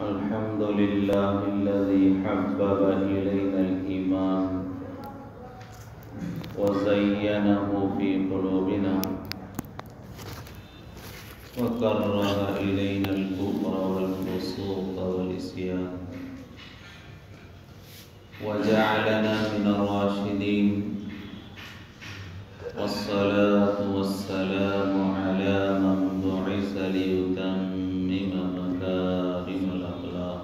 الحمد لله الذي حبب إلينا الإيمان وزينه في قلوبنا وكره إلينا الكفر والفسوق والعصيان وجعلنا من الراشدين والصلاة والسلام على من بعث ليتمم مكارم الأخلاق.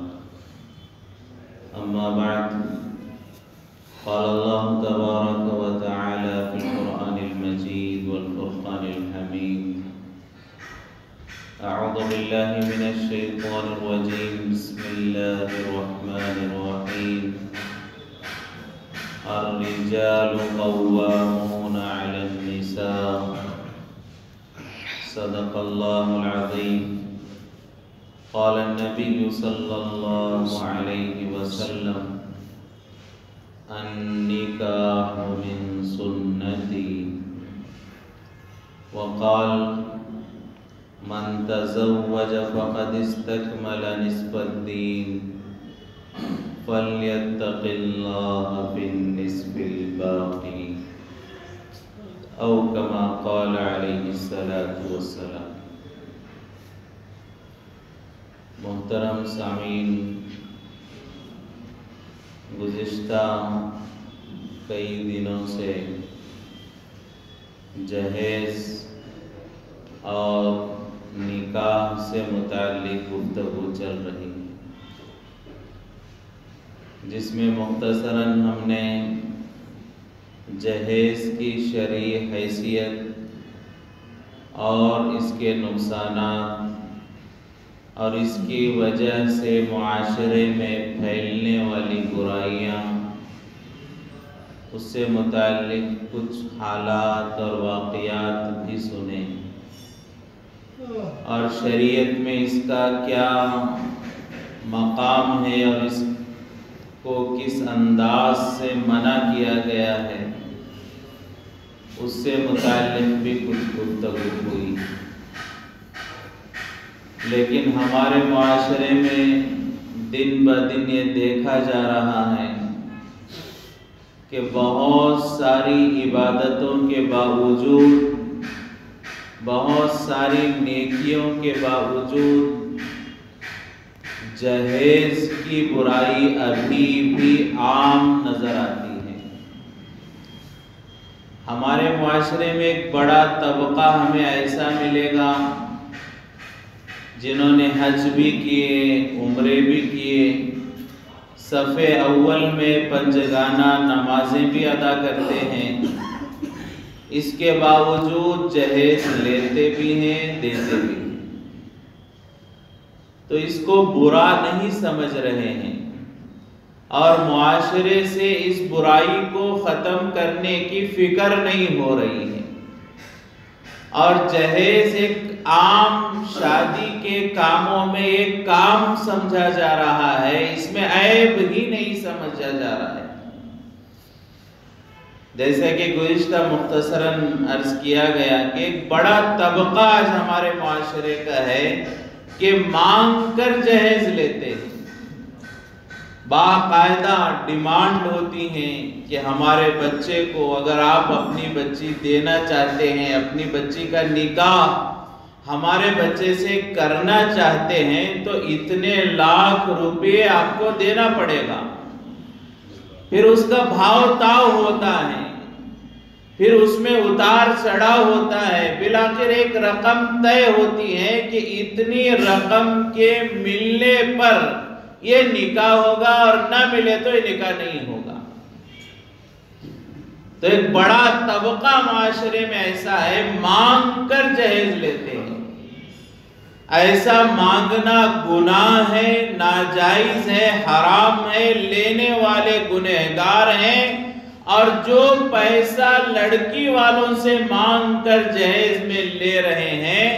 أما بعد، قال الله تبارك وتعالى في القرآن المجيد والفرقان الحميد: أعوذ بالله من الشيطان الرجيم. بسم الله الرحمن الرحيم. الرجال قوامون على النساء. صدق الله العظيم. قال النبي صلى الله عليه وسلم: النكاح من سنتي. وقال: من تزوج فقد استكمل نصف الدين فليتق الله في النصف الباقي، او كما قال علیہ الصلاۃ والسلام. محترم سامعین، گزشتہ کئی دنوں سے جہیز اور نکاح سے متعلق گفتگو چل رہی ہے، جس میں مختصراً ہم نے جہیز کی شرعی حیثیت اور اس کے نقصانات اور اس کی وجہ سے معاشرے میں پھیلنے والی برائیاں، اس سے متعلق کچھ حالات اور واقعات بھی سنے، اور شریعت میں اس کا کیا مقام ہے اور اس کو کس انداز سے منع کیا گیا ہے، اس سے متعلق بھی کچھ گفتگو ہوئی. لیکن ہمارے معاشرے میں دن بدن یہ دیکھا جا رہا ہے کہ بہت ساری عبادتوں کے باوجود، بہت ساری نیکیوں کے باوجود جہیز کی برائی ابھی بھی عام نظر آتی ہے. ہمارے معاشرے میں ایک بڑا طبقہ ہمیں ایسا ملے گا جنہوں نے حج بھی کیے، عمرے بھی کیے، صف اول میں پنجگانہ نمازیں بھی ادا کرتے ہیں، اس کے باوجود جہیز لیتے بھی ہیں، دیتے بھی ہیں. تو اس کو برا نہیں سمجھ رہے ہیں اور معاشرے سے اس برائی کو ختم کرنے کی فکر نہیں ہو رہی ہے، اور جہیز ایک عام شادی کے کاموں میں ایک کام سمجھا جا رہا ہے، اس میں عیب ہی نہیں سمجھا جا رہا ہے. جیسا کہ گزشتہ مختصراً عرض کیا گیا کہ ایک بڑا طبقہ آج ہمارے معاشرے کا ہے کہ مانگ کر جہیز لیتے ہیں. باقاعدہ ڈیمانڈ ہوتی ہیں کہ ہمارے بچے کو اگر آپ اپنی بچی دینا چاہتے ہیں، اپنی بچی کا نکاح ہمارے بچے سے کرنا چاہتے ہیں تو اتنے لاکھ روپے آپ کو دینا پڑے گا. پھر اس کا بھاؤ تاؤ ہوتا ہے، پھر اس میں اتار چڑھاؤ ہوتا ہے، بالآخر ایک رقم طے ہوتی ہے کہ اتنی رقم کے ملنے پر یہ نکاح ہوگا اور نہ ملے تو یہ نکاح نہیں ہوگا. تو ایک بڑا طبقہ معاشرے میں ایسا ہے مانگ کر جہیز لیتے ہیں. ایسا مانگنا گناہ ہے، ناجائز ہے، حرام ہے، لینے والے گنہگار ہیں. اور جو پیسہ لڑکی والوں سے مانگ کر جہیز میں لے رہے ہیں،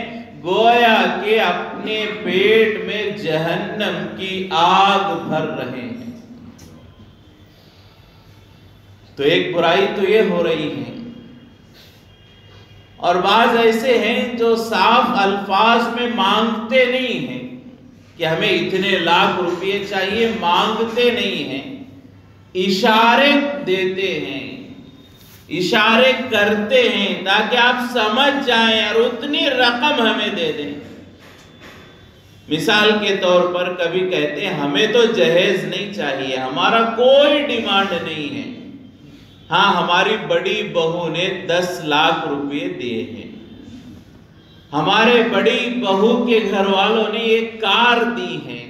گویا کہ اپنے پیٹ میں جہنم کی آگ بھر رہے ہیں. تو ایک برائی تو یہ ہو رہی ہے، اور بعض ایسے ہیں جو صاف الفاظ میں مانگتے نہیں ہیں کہ ہمیں اتنے لاکھ روپے چاہیے، مانگتے نہیں ہیں، اشارے دیتے ہیں، اشارے کرتے ہیں تاکہ آپ سمجھ جائیں اور اتنی رقم ہمیں دے دیں۔ مثال کے طور پر کبھی کہتے ہیں ہمیں تو جہیز نہیں چاہیے، ہمارا کوئی ڈیمانڈ نہیں ہے، ہاں ہماری بڑی بہو نے 10 لاکھ روپے دیے ہیں، ہمارے بڑی بہو کے گھر والوں نے ایک کار دی ہے،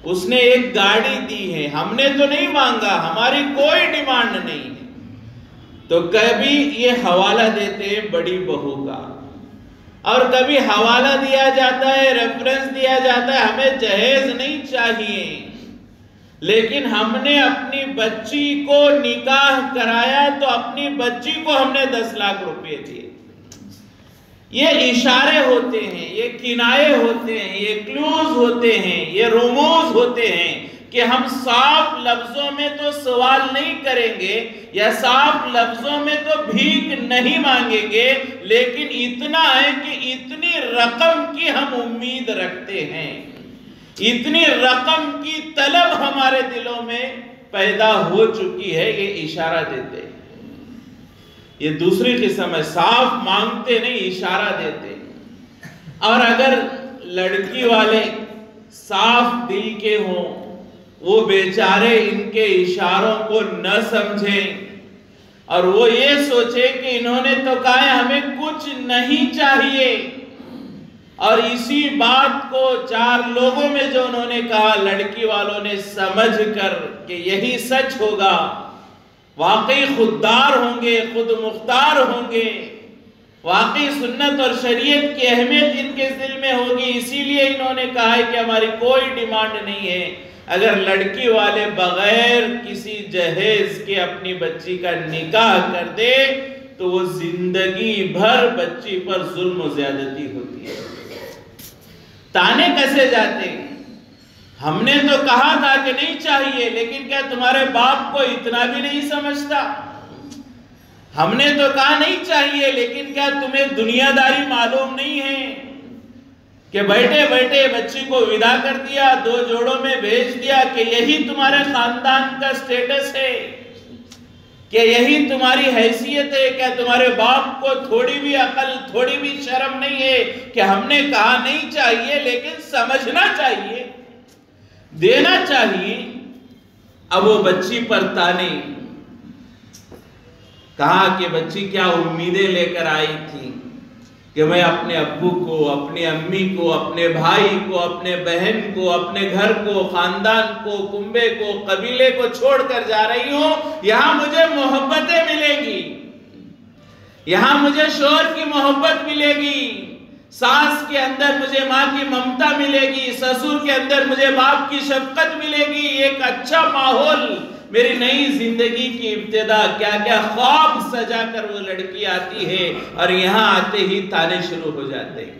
اس نے ایک گاڑی دی ہے، ہم نے تو نہیں مانگا، ہماری کوئی ڈیمانڈ نہیں ہے۔ تو کبھی یہ حوالہ دیتے ہیں بڑی بہو کا، اور کبھی حوالہ دیا جاتا ہے، ریفرنس دیا جاتا ہے ہمیں جہیز نہیں چاہیے، لیکن ہم نے اپنی بچی کو نکاح کرایا تو اپنی بچی کو ہم نے 10 لاکھ روپے دیے۔ یہ اشارے ہوتے ہیں، یہ کنایے ہوتے ہیں، یہ کلوز ہوتے ہیں، یہ رموز ہوتے ہیں کہ ہم صاف لفظوں میں تو سوال نہیں کریں گے یا صاف لفظوں میں تو بھیک نہیں مانگیں گے، لیکن اتنا ہے کہ اتنی رقم کی ہم امید رکھتے ہیں، اتنی رقم کی طلب ہمارے دلوں میں پیدا ہو چکی ہے، یہ اشارہ دیتے ہیں۔ یہ دوسری قسم ہے، صاف مانگتے نہیں، اشارہ دیتے۔ اور اگر لڑکی والے صاف دل کے ہوں، وہ بیچارے ان کے اشاروں کو نہ سمجھیں اور وہ یہ سوچے کہ انہوں نے تو کہا ہے ہمیں کچھ نہیں چاہیے، اور اسی بات کو 4 لوگوں میں جو انہوں نے کہا لڑکی والوں نے سمجھ کر کہ یہی سچ ہوگا، واقعی خوددار ہوں گے، خود مختار ہوں گے، واقعی سنت اور شریعت کی اہمیت ان کے دل میں ہوگی، اسی لیے انہوں نے کہا ہے کہ ہماری کوئی ڈیمانڈ نہیں ہے۔ اگر لڑکی والے بغیر کسی جہیز کے اپنی بچی کا نکاح کر دے تو وہ زندگی بھر بچی پر ظلم و زیادتی ہوتی ہے، تانے کسے جاتے ہیں۔ ہم نے تو کہا تھا کہ نہیں چاہیے، لیکن کیا تمہارے باپ کو اتنا بھی نہیں سمجھتا؟ ہم نے تو کہا نہیں چاہیے، لیکن کیا تمہیں دنیا داری معلوم نہیں ہے کہ بیٹھے بیٹھے بچی کو ودا کر دیا، 2 جوڑوں میں بھیج دیا کہ یہی تمہارے خاندان کا سٹیٹس ہے، کہ یہی تمہاری حیثیت ہے؟ کیا تمہارے باپ کو تھوڑی بھی عقل، تھوڑی بھی شرم نہیں ہے کہ ہم نے کہا نہیں چاہیے لیکن سمجھنا چاہیے، دینا چاہیے؟ اب وہ بچی پر تانے، کہا کہ بچی کیا امیدیں لے کر آئی تھی کہ میں اپنے ابو کو، اپنی امی کو، اپنے بھائی کو، اپنے بہن کو، اپنے گھر کو، خاندان کو، کنبے کو، قبیلے کو چھوڑ کر جا رہی ہوں، یہاں مجھے محبتیں ملیں گی، یہاں مجھے شوہر کی محبت ملے گی، ساس کے اندر مجھے ماں کی ممتا ملے گی، سسر کے اندر مجھے باپ کی شفقت ملے گی، ایک اچھا ماحول، میری نئی زندگی کی ابتدا۔ کیا کیا خواب سجا کر وہ لڑکی آتی ہے اور یہاں آتے ہی تانے شروع ہو جاتے ہیں۔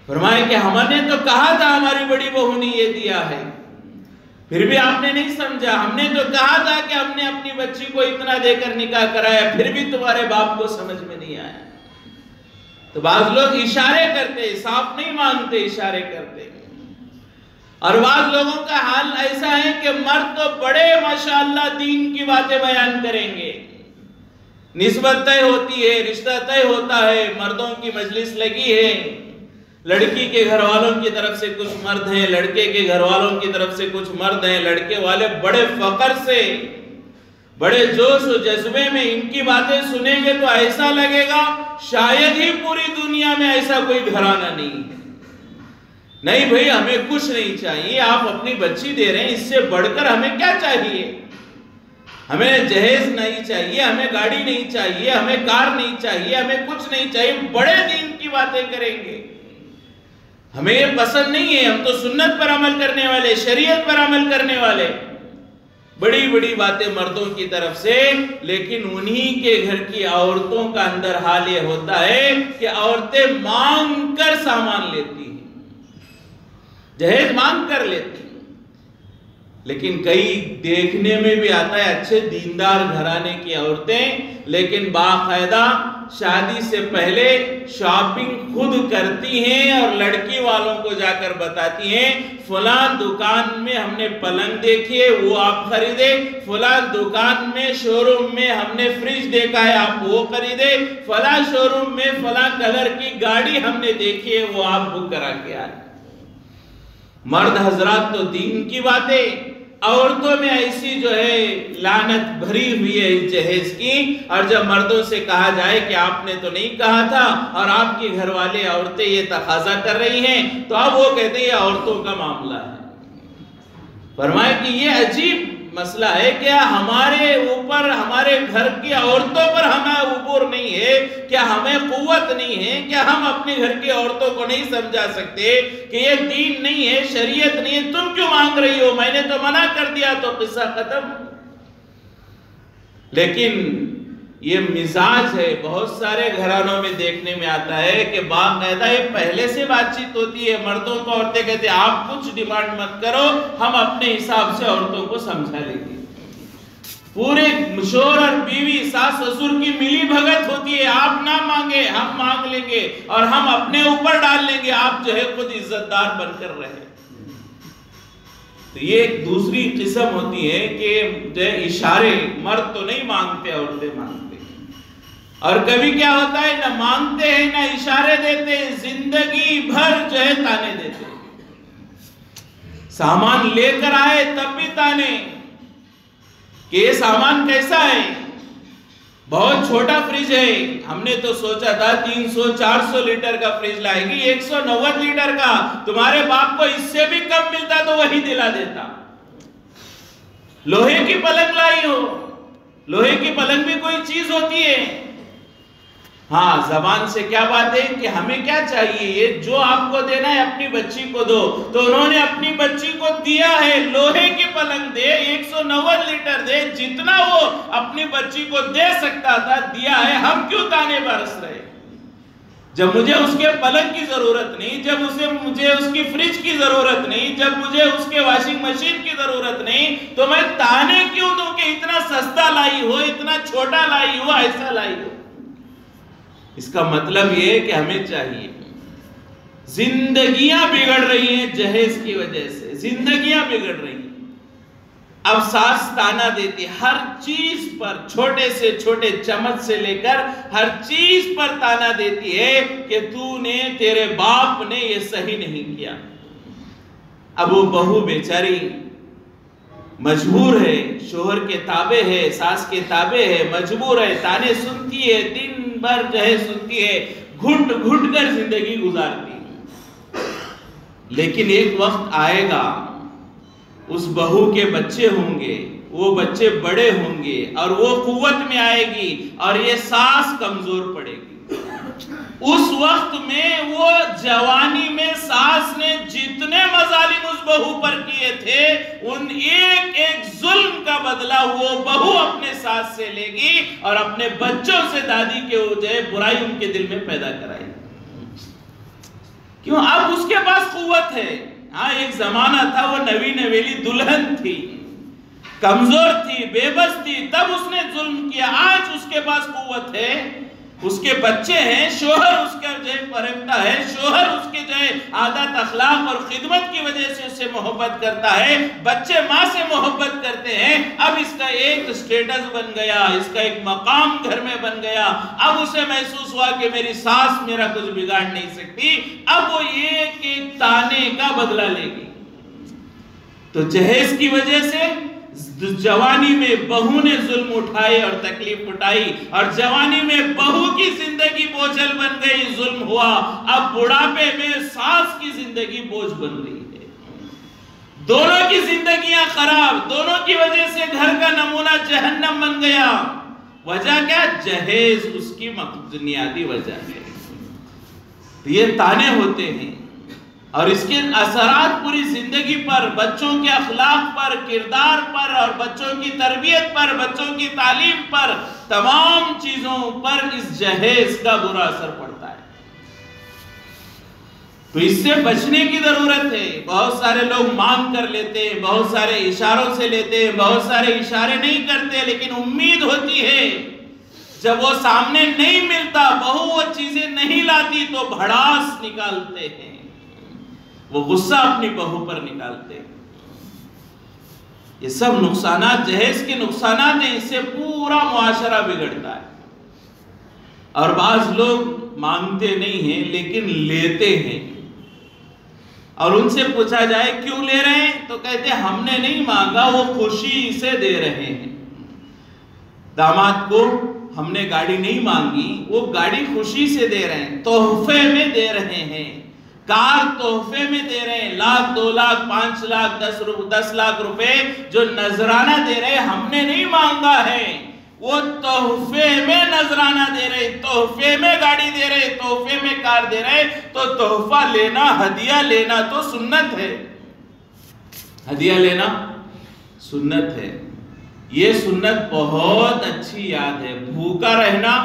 فرمائے کہ ہم نے تو کہا تھا ہماری بڑی بہو نے یہ دیا ہے، پھر بھی آپ نے نہیں سمجھا، ہم نے تو کہا تھا کہ ہم نے اپنی بچی کو اتنا دے کر نکاح کرایا، پھر بھی تمہارے باپ کو سمجھ میں نہیں آیا۔ تو بعض لوگ اشارے کرتے، صاف نہیں مانگتے، اشارے کرتے۔ اور بعض لوگوں کا حال ایسا ہے کہ مرد تو بڑے ماشاءاللہ دین کی باتیں بیان کریں گے، نسبت طے ہوتی ہے، رشتہ طے ہوتا ہے، مردوں کی مجلس لگی ہے، لڑکی کے گھر والوں کی طرف سے کچھ مرد ہیں، لڑکے کے گھر والوں کی طرف سے کچھ مرد ہیں، لڑکے والے بڑے فخر سے، بڑے جوش و جذبے میں ان کی باتیں سنیں گے تو ایسا لگے گا شاید ہی پوری دنیا میں ایسا کوئی گھرانہ نہیں ہے۔ نہیں بھئی، ہمیں کچھ نہیں چاہیے، آپ اپنی بچی دے رہے ہیں، اس سے بڑھ کر ہمیں کیا چاہیے؟ ہمیں جہیز نہیں چاہیے، ہمیں گاڑی نہیں چاہیے، ہمیں کار نہیں چاہیے، ہمیں کچھ نہیں چاہیے، بڑے دین کی باتیں کریں گے، ہمیں یہ پسند نہیں ہے، ہم تو سنت پر عمل کرنے والے، شریعت پر عمل کرنے والے۔ بڑی بڑی باتیں مردوں کی طرف سے، لیکن انہی کے گھر کی عورتوں کا اندر حال یہ ہوتا ہے کہ عورتیں مانگ کر سامان لیتی ہیں، جہیز مانگ کر لیتی ہیں، لیکن کئی دیکھنے میں بھی آتا ہے اچھے دیندار گھرانے کی عورتیں، لیکن باقاعدہ شادی سے پہلے شاپنگ خود کرتی ہیں اور لڑکی والوں کو جا کر بتاتی ہیں فلاں دکان میں ہم نے پلنگ دیکھی ہے وہ آپ خریدے، فلاں دکان میں شو روم میں ہم نے فریج دیکھا ہے آپ وہ خریدے، فلاں شو روم میں فلاں کلر کی گاڑی ہم نے دیکھی ہے وہ آپ بک کرا کے آئے۔ مرد حضرات تو دین کی باتیں، عورتوں میں ایسی جو ہے لعنت بھری ہوئی ہے اس جہیز کی، اور جب مردوں سے کہا جائے کہ آپ نے تو نہیں کہا تھا اور آپ کی گھر والے عورتیں یہ تقاضا کر رہی ہیں تو اب وہ کہتے ہیں یہ عورتوں کا معاملہ ہے۔ فرمایا کہ یہ عجیب مسئلہ ہے کہ ہمارے اوپر، ہمارے گھر کی عورتوں پر ہمیں عبور نہیں ہے، کیا ہمیں قوت نہیں ہے، کیا ہم اپنے گھر کی عورتوں کو نہیں سمجھا سکتے کہ یہ دین نہیں ہے، شریعت نہیں ہے، تم کیوں مانگ رہی ہو، میں نے تو منع کر دیا تو قصہ ختم۔ لیکن یہ مزاج ہے بہت سارے گھرانوں میں دیکھنے میں آتا ہے کہ باقاعدہ یہ پہلے سے بات چیت ہوتی ہے، مردوں کو عورتیں کہتے ہیں آپ کچھ ڈیمانڈ مت کرو، ہم اپنے حساب سے عورتوں کو سمجھا لیں گے۔ پورے شوہر اور بیوی ساس سسر کی ملی بھگت ہوتی ہے، آپ نہ مانگے ہم مانگ لیں گے اور ہم اپنے اوپر ڈال لیں گے، آپ جو ہے خود عزت دار بن کر رہے۔ تو یہ ایک دوسری قسم ہوتی ہے کہ جو اشارے، مرد تو نہیں مانگتے عورتیں مانگتے، اور کبھی کیا ہوتا ہے نہ مانگتے ہیں نہ اشارے دیتے ہیں، زندگی بھر جو ہے تانے دیتے ہیں۔ سامان لے کر آئے تب بھی تانے کہ یہ سامان کیسا ہے، بہت چھوٹا فریج ہے، ہم نے تو سوچا تھا 300-400 لیٹر کا فریج لائے گی، 190 لیٹر کا، تمہارے باپ کو اس سے بھی کم ملتا تو وہی دلا دیتا۔ لوہے کی پلنگ لائی ہو، لوہے کی پلنگ بھی کوئی چیز ہوتی ہے۔ ہاں زبان سے کیا بات ہے کہ ہمیں کیا چاہیے، یہ جو آپ کو دینا ہے اپنی بچی کو دو، تو انہوں نے اپنی بچی کو دیا ہے، لوہے کی پلنگ دے، 190 لیٹر دے، جتنا وہ اپنی بچی کو دے سکتا تھا دیا ہے، ہم کیوں تانے برس رہے؟ جب مجھے اس کے پلنگ کی ضرورت نہیں، جب مجھے اس کی فریج کی ضرورت نہیں، جب مجھے اس کے واشنگ مشین کی ضرورت نہیں، تو میں تانے کیوں دوں کہ اتنا سستا لائی ہو، اتنا چھوٹا لائی ہو، ایسا لائی ہو؟ اس کا مطلب یہ ہے کہ ہمیں چاہیے، زندگیاں بگڑ رہی ہیں جہیز کی وجہ سے، زندگیاں بگڑ رہی ہیں۔ اب ساس تانا دیتی ہر چیز پر، چھوٹے سے چھوٹے چمچ سے لے کر ہر چیز پر تانا دیتی ہے کہ تو نے، تیرے باپ نے یہ صحیح نہیں کیا۔ اب وہ بہو بیچاری مجبور ہے، شوہر کے تابع ہے، ساس کے تابع ہے، مجبور ہے، تانے سنتی ہے، دن بھر جو ہے سنتی ہے، گھٹ گھٹ کر زندگی گزارتی ہے۔ لیکن ایک وقت آئے گا، اس بہو کے بچے ہوں گے، وہ بچے بڑے ہوں گے اور وہ قوت میں آئے گی اور یہ ساس کمزور پڑے گی۔ اس وقت میں وہ جوانی میں ساس نے جتنے مظالم اس بہو پر کیے تھے ان ایک ایک ظلم کا بدلہ وہ بہو اپنے ساس سے لے گی اور اپنے بچوں سے دادی کے وجہ برائی ان کے دل میں پیدا کرائے گی۔ کیوں؟ اب اس کے پاس قوت ہے۔ ہاں ایک زمانہ تھا وہ نوی نویلی دلہن تھی، کمزور تھی، بے بس تھی، تب اس نے ظلم کیا۔ آج اس کے پاس قوت ہے، اس کے بچے ہیں، شوہر اس کا جو ہے پرکھتا ہے، شوہر اس کے جو ہے عادت اخلاق اور خدمت کی وجہ سے اس سے محبت کرتا ہے، بچے ماں سے محبت کرتے ہیں۔ اب اس کا ایک سٹیٹس بن گیا، اس کا ایک مقام گھر میں بن گیا۔ اب اسے محسوس ہوا کہ میری ساس میرا کچھ بگاڑ نہیں سکتی، اب وہ ایک ایک تانے کا بدلہ لے گی۔ تو جہیز کی وجہ سے جوانی میں بہو نے ظلم اٹھائے اور تکلیف اٹھائی، اور جوانی میں بہو کی زندگی بوجھل بن گئی، ظلم ہوا۔ اب بڑھاپے میں ساس کی زندگی بوجھ بن رہی ہے۔ دونوں کی زندگیاں خراب، دونوں کی وجہ سے گھر کا نمونہ جہنم بن گیا۔ وجہ کیا؟ جہیز اس کی بنیادی وجہ ہے۔ یہ تانے ہوتے ہیں اور اس کے اثرات پوری زندگی پر، بچوں کے اخلاق پر، کردار پر اور بچوں کی تربیت پر، بچوں کی تعلیم پر، تمام چیزوں پر اس جہیز کا برا اثر پڑتا ہے۔ تو اس سے بچنے کی ضرورت ہے۔ بہت سارے لوگ مانگ کر لیتے ہیں، بہت سارے اشاروں سے لیتے ہیں، بہت سارے اشارے نہیں کرتے، لیکن امید ہوتی ہے جب وہ سامنے نہیں ملتا، بہو وہ چیزیں نہیں لاتی تو بھڑاس نکالتے ہیں، وہ غصہ اپنی بہو پر نکالتے ہیں۔ یہ سب نقصانات جہیز کے نقصانات ہیں، اس سے پورا معاشرہ بگڑتا ہے۔ اور بعض لوگ مانگتے نہیں ہیں لیکن لیتے ہیں، اور ان سے پوچھا جائے کیوں لے رہے ہیں تو کہتے ہیں ہم نے نہیں مانگا، وہ خوشی سے دے رہے ہیں۔ داماد کو ہم نے گاڑی نہیں مانگی، وہ گاڑی خوشی سے دے رہے ہیں، تحفے میں دے رہے ہیں، کار تحفے میں دے رہے ہیں، 1,00,000 2,00,000 5,00,000 10 لاکھ روپے جو نذرانہ دے رہے ہیں، ہم نے نہیں مانگا ہے، وہ تحفے میں نذرانہ دے رہے، تحفے میں گاڑی دے رہے، تحفے میں کار دے رہے۔ تو تحفہ لینا، ہدیہ لینا تو سنت ہے، ہدیہ لینا سنت ہے۔ یہ سنت بہت اچھی یاد ہے۔ بھوکا رہنا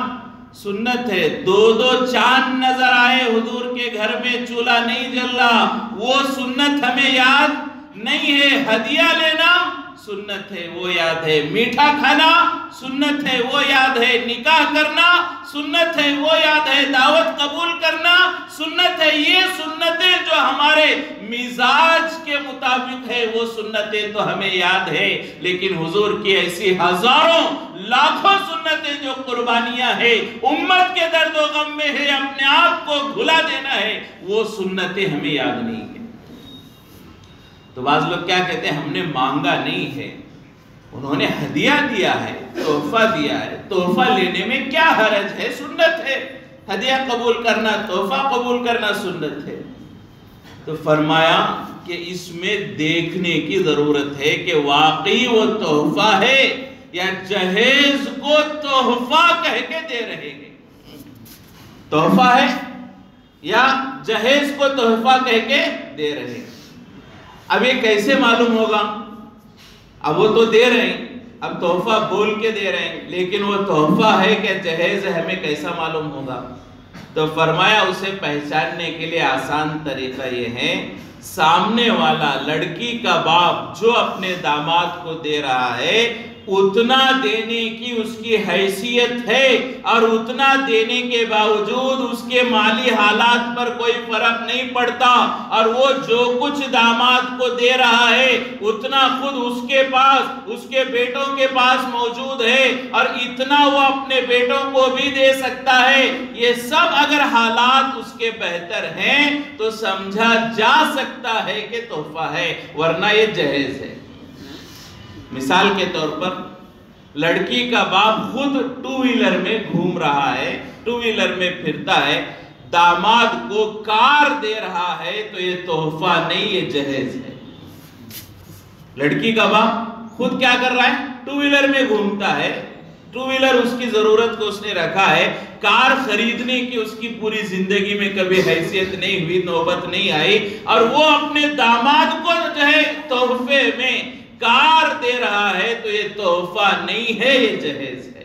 سنت ہے۔ 2 چاند نظر آئے حضور کے گھر میں، چولہا نہیں جل رہا، وہ سنت ہمیں یاد نہیں ہے۔ ہدیہ لینا سنت ہے، وہ یاد ہے۔ میٹھا کھانا سنت ہے، وہ یاد ہے۔ نکاح کرنا سنت ہے، وہ یاد ہے۔ دعوت قبول کرنا سنت ہے۔ یہ سنتیں جو ہمارے مزاج کے مطابق ہے، وہ سنتیں تو ہمیں یاد ہے، لیکن حضور کی ایسی ہزاروں لاکھوں سنتیں جو قربانیاں ہیں، امت کے درد و غم میں ہے، اپنے آپ کو بھلا دینا ہے، وہ سنتیں ہمیں یاد نہیں ہیں۔ تو بعض لوگ کیا کہتے ہیں، ہم نے مانگا نہیں ہے، انہوں نے ہدیہ دیا ہے، تحفہ دیا ہے، تحفہ لینے میں کیا حرج ہے، سنت ہے۔ ہدیہ قبول کرنا، تحفہ قبول کرنا سنت ہے۔ تو فرمایا کہ اس میں دیکھنے کی ضرورت ہے کہ واقعی وہ تحفہ ہے یا جہیز کو تحفہ کہہ کے دے رہے ہیں۔ تحفہ ہے یا جہیز کو تحفہ کہہ کے دے رہے ہیں۔ اب یہ کیسے معلوم ہوگا؟ اب وہ تو دے رہے ہیں، اب تحفہ بول کے دے رہے ہیں، لیکن وہ تحفہ ہے کہ جہیز ہے، ہمیں کیسا معلوم ہوگا؟ تو فرمایا اسے پہچاننے کے لیے آسان طریقہ یہ ہے، سامنے والا لڑکی کا باپ جو اپنے داماد کو دے رہا ہے، اتنا دینے کی اس کی حیثیت ہے، اور اتنا دینے کے باوجود اس کے مالی حالات پر کوئی فرق نہیں پڑتا، اور وہ جو کچھ داماد کو دے رہا ہے اتنا خود اس کے پاس، اس کے بیٹوں کے پاس موجود ہے، اور اتنا وہ اپنے بیٹوں کو بھی دے سکتا ہے۔ یہ سب اگر حالات اس کے بہتر ہیں تو سمجھا جا سکتا ہے کہ تحفہ ہے، ورنہ یہ جہیز ہے۔ مثال کے طور پر لڑکی کا باپ خود 2 ویلر میں گھوم رہا ہے، 2 ویلر میں پھرتا ہے، داماد کو کار دے رہا ہے، تو یہ تحفہ نہیں، یہ جہیز ہے۔ لڑکی کا باپ خود کیا کر رہا ہے؟ 2 ویلر میں گھومتا ہے، 2 ویلر اس کی ضرورت کو اس نے رکھا ہے، کار خریدنے کی اس کی پوری زندگی میں کبھی حیثیت نہیں ہوئی، نوبت نہیں آئی، اور وہ اپنے داماد کو جو ہے تحفے میں کار دے رہا ہے، تو یہ تحفہ نہیں ہے، یہ جہیز ہے۔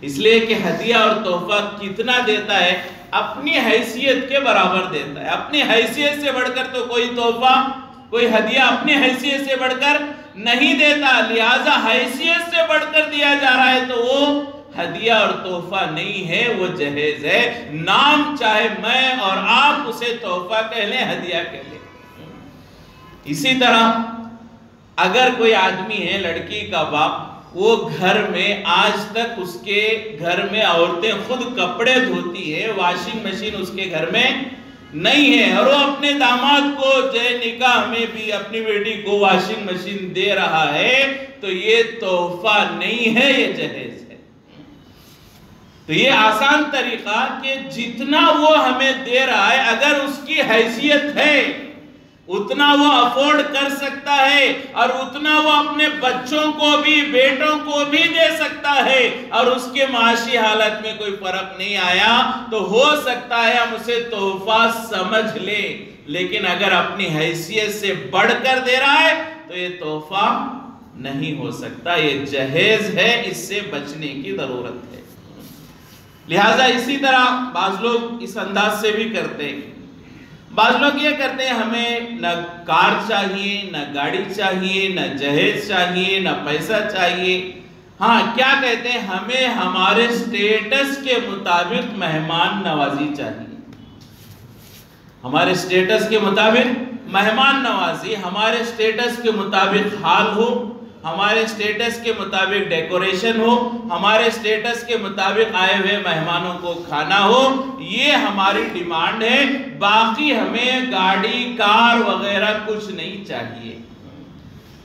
اس لیے کہ ہدیہ اور تحفہ کتنا دیتا ہے؟ اپنی حیثیت کے برابر دیتا ہے۔ اپنی حیثیت سے بڑھ کر تو کوئی تحفہ، کوئی ہدیہ اپنی حیثیت سے بڑھ کر نہیں دیتا، لہذا حیثیت سے بڑھ کر دیا جا رہا ہے تو وہ ہدیہ اور تحفہ نہیں ہے، وہ جہیز ہے۔ نام چاہے میں اور آپ اسے تحفہ کہہ لیں، ہدیہ کہہ لیں۔ اسی طرح اگر کوئی آدمی ہے، لڑکی کا باپ، وہ گھر میں آج تک اس کے گھر میں عورتیں خود کپڑے دھوتی ہے، واشنگ مشین اس کے گھر میں نہیں ہے، اور وہ اپنے داماد کو جو نکاح میں بھی اپنی بیٹی کو واشنگ مشین دے رہا ہے، تو یہ تحفہ نہیں ہے، یہ جہیز ہے۔ تو یہ آسان طریقہ کہ جتنا وہ ہمیں دے رہا ہے، اگر اس کی حیثیت ہے اتنا وہ افورڈ کر سکتا ہے، اور اتنا وہ اپنے بچوں کو بھی، بیٹوں کو بھی دے سکتا ہے، اور اس کے معاشی حالت میں کوئی فرق نہیں آیا، تو ہو سکتا ہے ہم اسے تحفہ سمجھ لیں، لیکن اگر اپنی حیثیت سے بڑھ کر دے رہا ہے تو یہ تحفہ نہیں ہو سکتا، یہ جہیز ہے، اس سے بچنے کی ضرورت ہے۔ لہٰذا اسی طرح بعض لوگ اس انداز سے بھی کرتے ہیں۔ بعض لوگ یہ کرتے ہیں ہمیں نہ کار چاہیے، نہ گاڑی چاہیے، نہ جہیز چاہیے، نہ پیسہ چاہیے، ہاں کیا کہتے ہیں؟ ہمیں ہمارے سٹیٹس کے مطابق مہمان نوازی چاہیے. ہمارے سٹیٹس کے مطابق مہمان نوازی، ہمارے سٹیٹس کے مطابق حال ہو، ہمارے سٹیٹس کے مطابق ڈیکوریشن ہو، ہمارے سٹیٹس کے مطابق آئے ہوئے مہمانوں کو کھانا ہو. یہ ہماری ڈیمانڈ ہے. باقی ہمیں گاڑی کار وغیرہ کچھ نہیں چاہیے.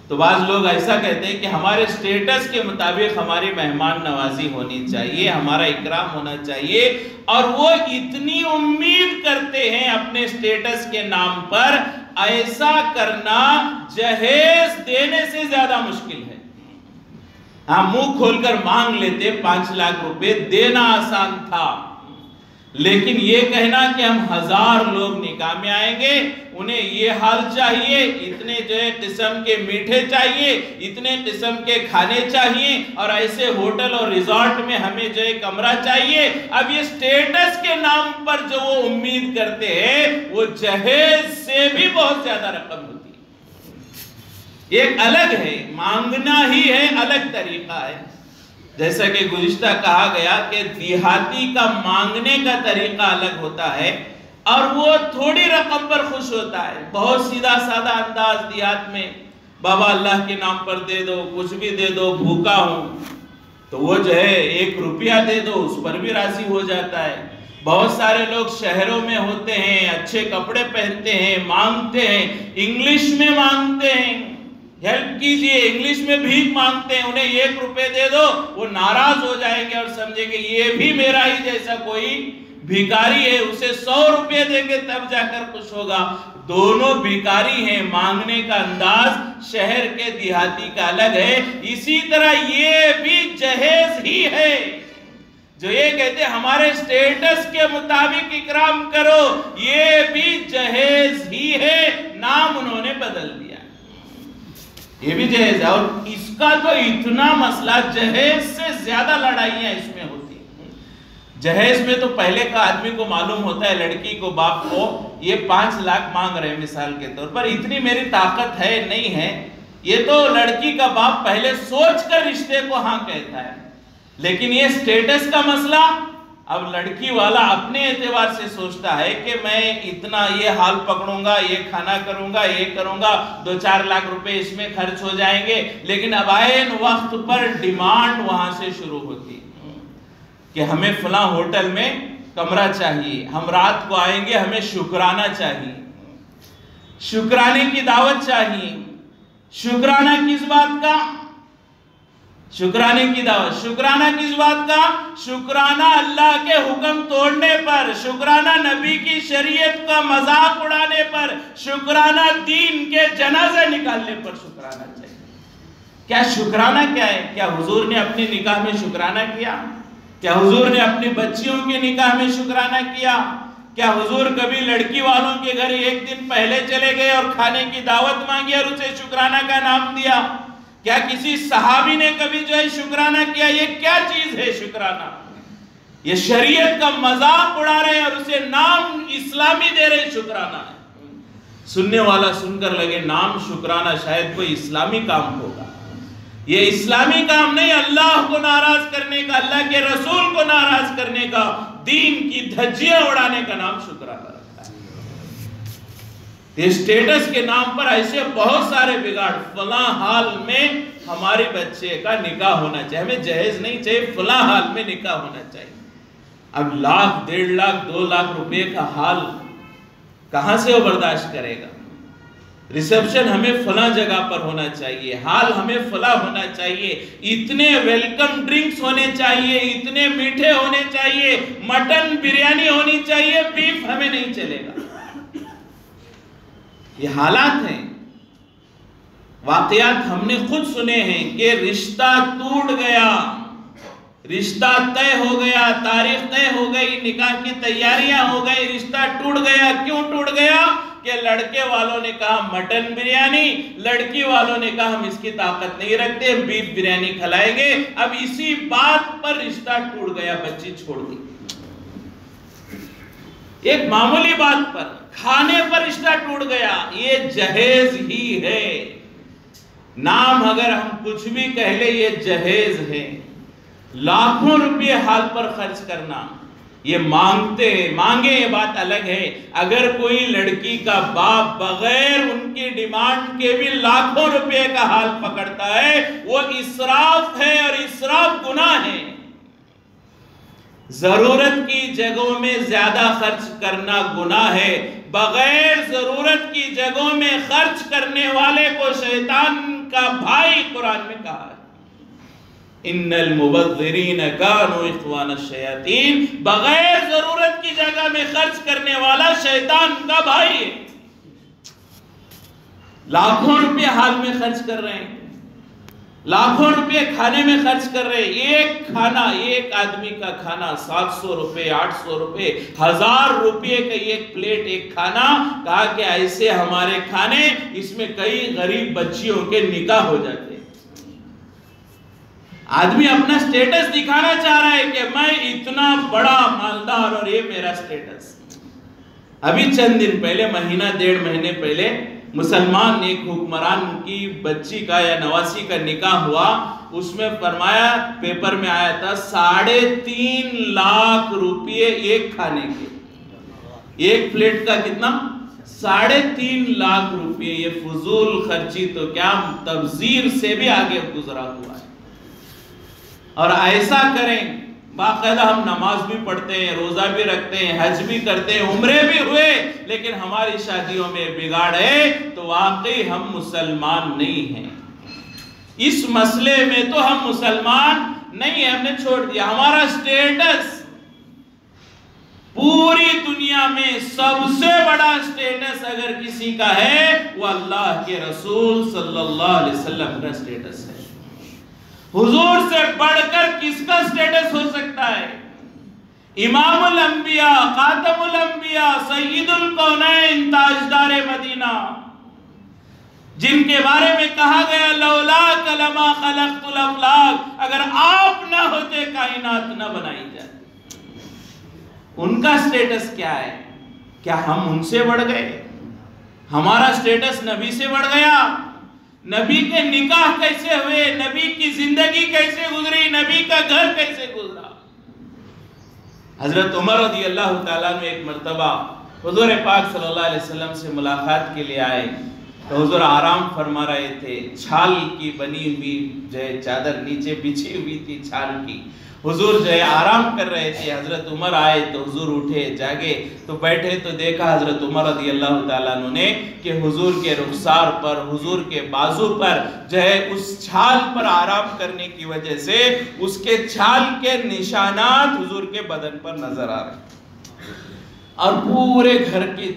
تو بعض لوگ ایسا کہتے ہیں کہ ہمارے سٹیٹس کے مطابق ہماری مہمان نوازی ہونی چاہیے، ہمارا اکرام ہونا چاہیے. اور وہ اتنی امید کرتے ہیں اپنے سٹیٹس کے نام پر. ایسا کرنا جہیز دینے سے زیادہ مشکل ہے. ہاں منہ کھول کر مانگ لیتے 5 لاکھ روپے، دینا آسان تھا. لیکن یہ کہنا کہ ہم 1000 لوگ نکاح میں آئیں گے، انہیں یہ حال چاہیے، اتنے قسم کے میٹھے چاہیے، اتنے قسم کے کھانے چاہیے، اور ایسے ہوٹل اور ریزورٹ میں ہمیں کمرہ چاہیے. اب یہ سٹیٹس کے نام پر جو وہ امید کرتے ہیں وہ جہیز سے بھی بہت زیادہ رقم ہوتی ہے. ایک الگ ہے، مانگنا ہی ہے، الگ طریقہ ہے. جیسا کہ گزشتہ کہا گیا کہ دیہاتی کا مانگنے کا طریقہ الگ ہوتا ہے، اور وہ تھوڑی رقم پر خوش ہوتا ہے. بہت سیدھا سادہ انداز دیہات میں، بابا اللہ کے نام پر دے دو، کچھ بھی دے دو، بھوکا ہوں. تو وہ 1 روپیہ دے دو، اس پر بھی راضی ہو جاتا ہے. بہت سارے لوگ شہروں میں ہوتے ہیں، اچھے کپڑے پہنتے ہیں، مانگتے ہیں، انگلش میں مانگتے ہیں. ہیلپ کیجئے، انگلش میں بھیک مانگتے ہیں. انہیں 1 روپے دے دو، وہ ناراض ہو جائیں گے اور سمجھیں گے یہ بھی میرا ہی جیسا کوئی بھیکاری ہے. اسے 100 روپے دیں گے تب جا کر خوش ہوگا. دونوں بھیکاری ہیں. مانگنے کا انداز شہر کے دیہاتی کا الگ ہے. اسی طرح یہ بھی جہیز ہی ہے. جو یہ کہتے ہیں ہمارے سٹیٹس کے مطابق اکرام کرو، یہ بھی جہیز ہی ہے. نام انہوں نے بدل دیا. یہ بھی جہیز ہے. اور اس کا تو اتنا مسئلہ، جہیز سے زیادہ لڑائیاں اس میں ہوتی ہیں. جہیز میں تو پہلے کا آدمی کو معلوم ہوتا ہے، لڑکی کو، باپ کو، یہ 5 لاکھ مانگ رہے ہیں مثال کے طور پر، اتنی میری طاقت ہے نہیں ہے. یہ تو لڑکی کا باپ پہلے سوچ کر رشتے کو ہاں کہتا ہے. لیکن یہ سٹیٹس کا مسئلہ، اب لڑکی والا اپنے اعتبار سے سوچتا ہے کہ میں اتنا یہ حال پکڑوں گا، یہ کھانا کروں گا، یہ کروں گا، 2-4 لاکھ روپے اس میں خرچ ہو جائیں گے. لیکن اب عین وقت پر ڈیمانڈ وہاں سے شروع ہوتی کہ ہمیں فلاں ہوٹل میں کمرہ چاہیے، ہم رات کو آئیں گے، ہمیں شکرانہ چاہیے، شکرانے کی دعوت چاہیے. شکرانہ کس بات کا؟ شکرانے کی دعوت. شکرانہ کس بات کا؟ شکرانہ اللہ کے حکم توڑنے پر، شکرانہ نبی کی شریعت کا مذاق اڑانے پر، شکرانہ دین کے جنازے نکالنے پر شکرانہ چاہیے. کیا شکرانہ کیا ہے؟ کیا حضور نے اپنی نکاح میں شکرانہ کیا؟ کیا حضور نے اپنی بچیوں کے نکاح میں شکرانہ کیا؟ کیا حضور کبھی لڑکی والوں کے گھر 1 دن پہلے چلے گئے اور کھانے کی دعوت مانگی اور اسے شکرانہ کا نام دیا؟ کیا کسی صحابی نے کبھی شکرانہ کیا؟ یہ کیا چیز ہے شکرانہ؟ یہ شریعت کا مذاق اڑا رہے ہیں اور اسے نام اسلامی دے رہے ہیں، شکرانہ ہے. سننے والا سن کر لگے نام شکرانہ شاید کوئی اسلامی کام ہوگا. یہ اسلامی کام نہیں، اللہ کو ناراض کرنے کا، اللہ کے رسول کو ناراض کرنے کا، دین کی دھجیاں اڑانے کا نام شکرانہ رکھتا ہے. اسٹیٹس کے نام پر ایسے بہت سارے بگاڑ. فلاں حال میں ہمارے بچے کا نکاح ہونا چاہیے، ہمیں جہیز نہیں چاہیے، فلاں حال میں نکاح ہونا چاہیے. اب 1 لاکھ 1.5 لاکھ 2 لاکھ روپے کا حال کہاں سے وہ برداشت کرے گا؟ ریسپشن ہمیں فلاں جگہ پر ہونا چاہیے، حال ہمیں فلاں ہونا چاہیے، اتنے ویلکم ڈرنکس ہونے چاہیے، اتنے میٹھے ہونے چاہیے، مٹن بریانی ہونی چاہیے، بیف ہمیں نہیں چلے گا. یہ حالات ہیں. واقعات ہم نے خود سنے ہیں کہ رشتہ ٹوٹ گیا، رشتہ طے ہو گیا، تاریخ طے ہو گئی، نکاح کی تیاریاں ہو گئی، رشتہ ٹوٹ گیا. کیوں ٹوٹ گیا؟ کہ لڑکے والوں نے کہا مٹن بریانی، لڑکی والوں نے کہا ہم اس کی طاقت نہیں رکھتے، بیف بریانی کھلائیں گے. اب اسی بات پر رشتہ ٹوٹ گیا، بچی چھوڑ دی. ایک معمولی بات پر، کھانے پر رشتہ ٹوٹ گیا. یہ جہیز ہی ہے. نام اگر ہم کچھ بھی کہہ لیں یہ جہیز ہے. لاکھوں روپے حال پر خرچ کرنا، یہ مانگے یہ بات الگ ہے. اگر کوئی لڑکی کا باپ بغیر ان کی ڈیمانڈ کے بھی لاکھوں روپے کا حال پکڑتا ہے، وہ اسراف ہے اور اسراف گناہ ہے. ضرورت کی جگہوں میں زیادہ خرچ کرنا گناہ ہے. بغیر ضرورت کی جگہوں میں خرچ کرنے والے کو شیطان کا بھائی قرآن میں کہا ہے. ان المبذرین کانوا اخوان الشیاطین. بغیر ضرورت کی جگہ میں خرچ کرنے والا شیطان کا بھائی ہے. لاکھوں روپے حال میں خرچ کر رہے ہیں، لاکھوں روپے کھانے میں خرچ کر رہے ہیں. ایک کھانا، ایک آدمی کا کھانا 700 روپے، 800 روپے، 1000 روپے کا ایک پلیٹ ایک کھانا. کہا کہ ایسے ہمارے کھانے، اس میں کئی غریب بچیوں کے نکاح ہو جاتے. آدمی اپنا سٹیٹس دکھانا چاہ رہا ہے کہ میں اتنا بڑا مالدار اور یہ میرا سٹیٹس. ابھی چند دن پہلے، مہینہ 1.5 مہینے پہلے، مسلمان ایک حکمران کی بچی کا یا نواسی کا نکاح ہوا. اس میں فرمایا، پیپر میں آیا تھا 3.5 لاکھ روپے ایک کھانے کے. ایک پلیٹ کا کتنا؟ 3.5 لاکھ روپے. یہ فضول خرچی تو کیا تبذیر سے بھی آگے گزرا ہوا ہے. اور ایسا کریں، باقاعدہ ہم نماز بھی پڑھتے ہیں، روزہ بھی رکھتے ہیں، حج بھی کرتے ہیں، عمرے بھی ہوئے، لیکن ہماری شادیوں میں بگاڑ ہے، تو واقعی ہم مسلمان نہیں ہیں. اس مسئلے میں تو ہم مسلمان نہیں ہیں. ہم نے چھوڑ دیا. ہمارا سٹیٹس پوری دنیا میں سب سے بڑا سٹیٹس اگر کسی کا ہے، وہ اللہ کے رسول صلی اللہ علیہ وسلم کا سٹیٹس ہے. حضور سے بڑھ کر کس کا سٹیٹس ہو سکتا ہے؟ امام الانبیاء، خاتم الانبیاء، سید الکونین، تاجدار مدینہ، جن کے بارے میں کہا گیا لولاک لما خلقت الافلاک. اگر آپ نہ ہوتے کائنات نہ بنائی جاتی. ان کا سٹیٹس کیا ہے؟ کیا ہم ان سے بڑھ گئے؟ ہمارا سٹیٹس نبی سے بڑھ گیا؟ نبی کے نکاح کیسے ہوئے؟ نبی کی زندگی کیسے گزری؟ نبی کا گھر کیسے گزرا؟ حضرت عمر رضی اللہ تعالیٰ نے ایک مرتبہ حضور پاک صلی اللہ علیہ وسلم سے ملاقات کے لیے آئے تو حضور آرام فرما رہے تھے. چھال کی بنی ہوئی چادر نیچے بچھی ہوئی تھی، چھال کی. حضور آرام کر رہے تھے. حضرت عمر آئے تو حضور اٹھے، جاگے تو بیٹھے تو دیکھا حضرت عمر رضی اللہ تعالیٰ عنہ نے کہ حضور کے رخسار پر، حضور کے بازو پر اس چھال پر آرام کرنے کی وجہ سے اس کے چھال کے نشانات حضور کے بدن پر نظر آ رہے ہیں. اور پورے گھر کی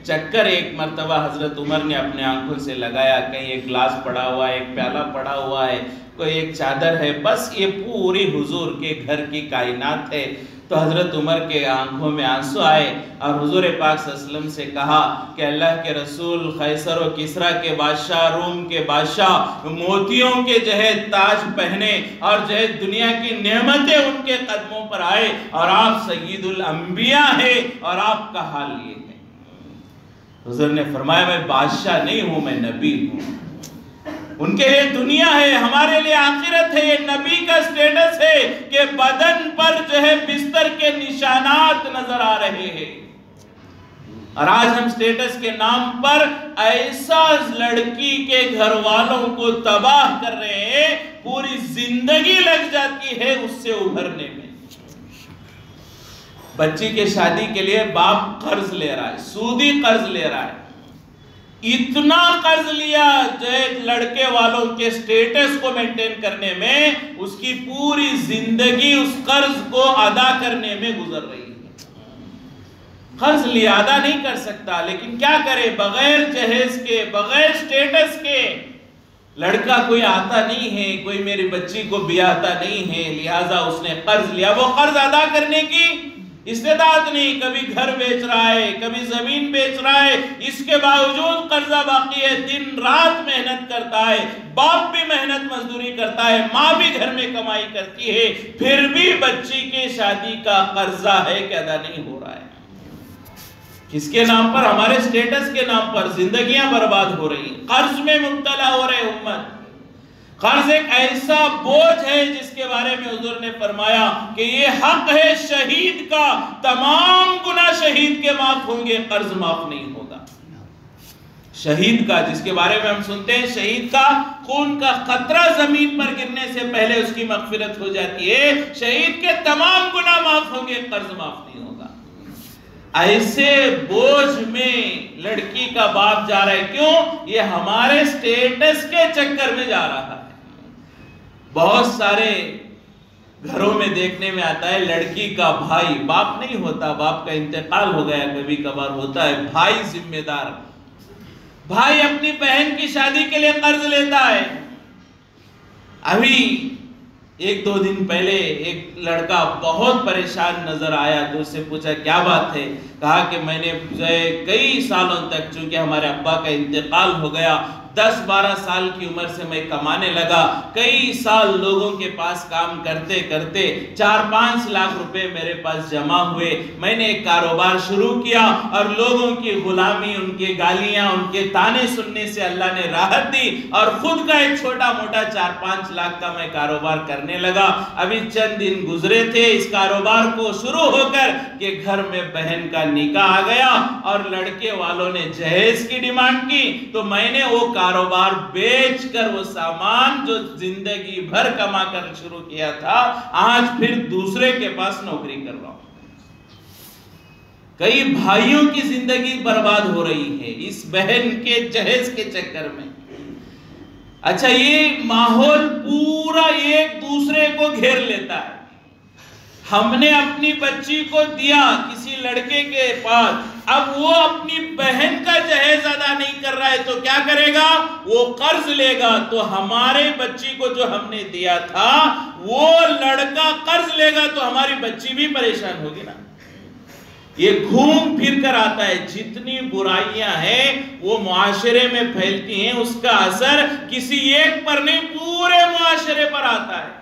چکر ایک مرتبہ حضرت عمر نے اپنے آنکھوں سے لگایا. کہیں ایک گلاس پڑا ہوا ہے، ایک پیالہ پڑا ہوا ہے، کوئی ایک چادر ہے، بس یہ پوری حضور کے گھر کی کائنات ہے. تو حضرت عمر کے آنکھوں میں آنسو آئے اور حضور پاک صلی اللہ علیہ وسلم سے کہا کہ اللہ کے رسول قیصر و کسریٰ کے بادشاہ، روم کے بادشاہ موتیوں کے تاج پہنے اور دنیا کی نعمتیں ان کے قدموں پر آئے، اور آپ سید الانبیاء ہیں اور آپ کا حال یہ ہے. حضور نے فرمایا میں بادشاہ نہیں ہوں، میں نبی ہوں. ان کے لیے دنیا ہے، ہمارے لیے آخرت ہے. یہ نبی کا سٹیٹس ہے کہ بدن پر بستر کے نشانات نظر آ رہے ہیں. اور آج ہم سٹیٹس کے نام پر ایسا لڑکی کے گھر والوں کو تباہ کر رہے ہیں، پوری زندگی لگ جاتی ہے اس سے ابھرنے میں. بچی کے شادی کے لیے باپ قرض لے رہا ہے، سودی قرض لے رہا ہے. اتنا قرض لیا لڑکے والوں کے سٹیٹس کو مینٹین کرنے میں، اس کی پوری زندگی اس قرض کو ادا کرنے میں گزر رہی ہے. قرض لیا، ادا نہیں کر سکتا، لیکن کیا کرے؟ بغیر جہیز کے، بغیر سٹیٹس کے. لڑکا کوئی آتا نہیں ہے، کوئی میری بچی کو بیاہتا نہیں ہے، لہٰذا اس نے قرض لیا. وہ قرض ادا کرنے کی استطاعت نہیں، کبھی گھر بیچ رہا ہے، کبھی زمین بیچ رہا ہے، اس کے باوجود قرضہ باقی ہے. دن رات محنت کرتا ہے، باپ بھی محنت مزدوری کرتا ہے، ماں بھی گھر میں کمائی کرتی ہے، پھر بھی بچی کی شادی کا قرضہ ہے کہ ادا نہیں ہو رہا ہے. کس کے نام پر؟ ہمارے سٹیٹس کے نام پر زندگیاں برباد ہو رہی ہیں، قرض میں مبتلا ہو رہے امت۔ قرض ایک ایسا بوجھ ہے جس کے بارے میں حضور نے فرمایا کہ یہ حق ہے شہید کا، تمام گناہ شہید کے معاف ہوں گے، قرض معاف نہیں ہوگا۔ شہید کا، جس کے بارے میں ہم سنتے ہیں، شہید کا خون کا قطرہ زمین پر گرنے سے پہلے اس کی مغفرت ہو جاتی ہے، شہید کے تمام گناہ معاف ہوں گے، قرض معاف نہیں ہوگا۔ ایسے بوجھ میں لڑکی کا باپ جا رہا ہے، کیوں؟ یہ ہمارے سٹیٹس کے چکر میں جا رہا ہے۔ بہت سارے گھروں میں دیکھنے میں آتا ہے لڑکی کا بھائی، باپ نہیں ہوتا، باپ کا انتقال ہو گیا، کبھی کبھار ہوتا ہے، بھائی ذمہ دار، بھائی اپنی بہن کی شادی کے لیے قرض لیتا ہے۔ ابھی ایک دو دن پہلے ایک لڑکا بہت پریشان نظر آیا تو اس سے پوچھا کیا بات ہے؟ کہا کہ میں نے کئی سالوں تک، چونکہ ہمارے ابا کا انتقال ہو گیا، 10-12 سال کی عمر سے میں کمانے لگا، کئی سال لوگوں کے پاس کام کرتے کرتے 4-5 لاکھ روپے میرے پاس جمع ہوئے، میں نے ایک کاروبار شروع کیا اور لوگوں کی غلامی، ان کے گالیاں، ان کے تانے سننے سے اللہ نے راحت دی اور خود کا ایک چھوٹا موٹا 4-5 لاکھ کا میں کاروبار کرنے لگا۔ ابھی چند دن گزرے تھے اس کاروبار کو شروع ہو کر کہ گھر میں بہن کا نکاح آ گیا اور لڑکے والوں نے جہیز کی ڈیمانڈ کی، تو میں نے وہ کاروبار بیچ کر وہ سامان جو زندگی بھر کما کر شروع کیا تھا، آج پھر دوسرے کے پاس نوکری کر رہا ہوں۔ کئی بھائیوں کی زندگی برباد ہو رہی ہے اس بہن کے جہیز کے چکر میں۔ اچھا، یہ ماحول پورا ایک دوسرے کو گھیر لیتا ہے۔ ہم نے اپنی بچی کو دیا کسی لڑکے کے پاس، اب وہ اپنی بہن کا جہیز ادا نہیں کر رہا ہے تو کیا کرے گا؟ وہ قرض لے گا، تو ہمارے بچی کو جو ہم نے دیا تھا وہ لڑکا قرض لے گا تو ہماری بچی بھی پریشان ہوگی نا۔ یہ گھوم پھر کر آتا ہے، جتنی برائیاں ہیں وہ معاشرے میں پھیلتی ہیں، اس کا اثر کسی ایک پر نہیں پورے معاشرے پر آتا ہے۔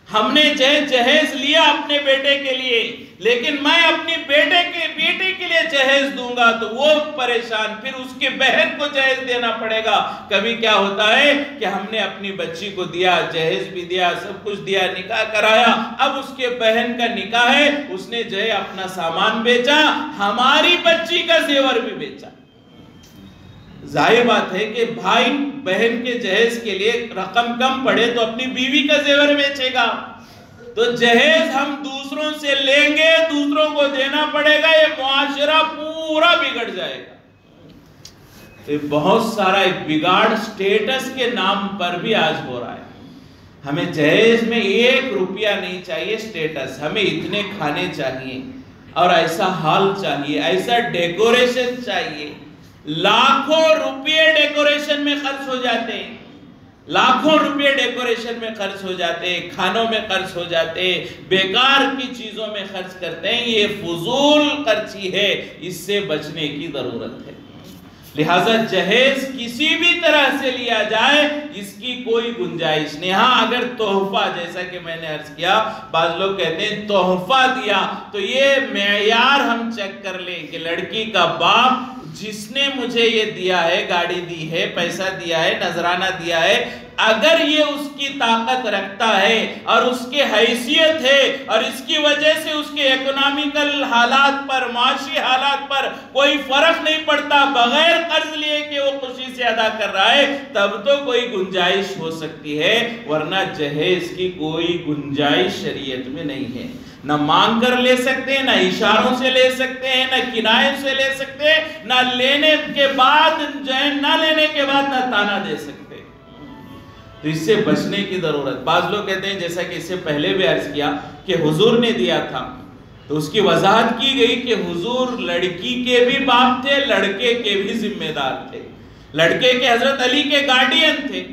ہم نے جہیز لیا اپنے بیٹے کے لیے، لیکن میں اپنی بیٹے کے لیے جہیز دوں گا تو وہ پریشان، پھر اس کے بہن کو جہیز دینا پڑے گا۔ کبھی کیا ہوتا ہے کہ ہم نے اپنی بچی کو دیا، جہیز بھی دیا، سب کچھ دیا، نکاح کرایا، اب اس کے بہن کا نکاح ہے، اس نے جو ہے اپنا سامان بیچا، ہماری بچی کا زیور بھی بیچا۔ ظاہر بات ہے کہ بھائی بہن کے جہیز کے لیے رقم کم پڑے تو اپنی بیوی کا زیور بیچے گا، تو جہیز ہم دوسروں سے لیں گے، دوسروں کو دینا پڑے گا، یہ معاشرہ پورا بگڑ جائے گا۔ یہ بہت سارا ایک بگاڑ سٹیٹس کے نام پر بھی آج ہو رہا ہے۔ ہمیں جہیز میں 1 روپیہ نہیں چاہیے، سٹیٹس، ہمیں اتنے کھانے چاہیے اور ایسا ہال چاہیے، ایسا ڈیکوریشن چاہیے۔ لاکھوں روپے ڈیکوریشن میں خرچ ہو جاتے ہیں، لاکھوں روپے ڈیکوریشن میں خرچ ہو جاتے ہیں، کھانوں میں خرچ ہو جاتے ہیں، بیکار کی چیزوں میں خرچ کرتے ہیں۔ یہ فضول خرچی ہے، اس سے بچنے کی ضرورت ہے۔ لہٰذا جہیز کسی بھی طرح سے لیا جائے اس کی کوئی گنجائش نہیں۔ ہاں اگر تحفہ، جیسا کہ میں نے عرض کیا، بعض لوگ کہتے ہیں تحفہ دیا تو یہ معیار ہم چیک کر لیں کہ لڑکی کا باپ جس نے مجھے یہ دیا ہے، گاڑی دی ہے، پیسہ دیا ہے، نذرانہ دیا ہے، اگر یہ اس کی طاقت رکھتا ہے اور اس کی حیثیت ہے اور اس کی وجہ سے اس کے اکنامیکل حالات پر، معاشی حالات پر کوئی فرق نہیں پڑتا، بغیر قرض لیے کہ وہ خوشی سے ادا کر رہا ہے، تب تو کوئی گنجائش ہو سکتی ہے، ورنہ جہیز کی کوئی گنجائش شریعت میں نہیں ہے۔ نہ مانگ کر لے سکتے ہیں، نہ اشاروں سے لے سکتے ہیں، نہ کنایے سے لے سکتے ہیں، نہ لینے کے بعد نہ لینے کے بعد نہ تانا دے سکتے۔ تو اس سے بچنے کی ضرورت۔ بعض لوگ کہتے ہیں، جیسا کہ اس سے پہلے بھی عرض کیا کہ حضور نے دیا تھا، تو اس کی وضاحت کی گئی کہ حضور لڑکی کے بھی باپ تھے، لڑکے کے بھی ذمہ دار تھے، لڑکے کے حضرت علی کے گارڈین تھے۔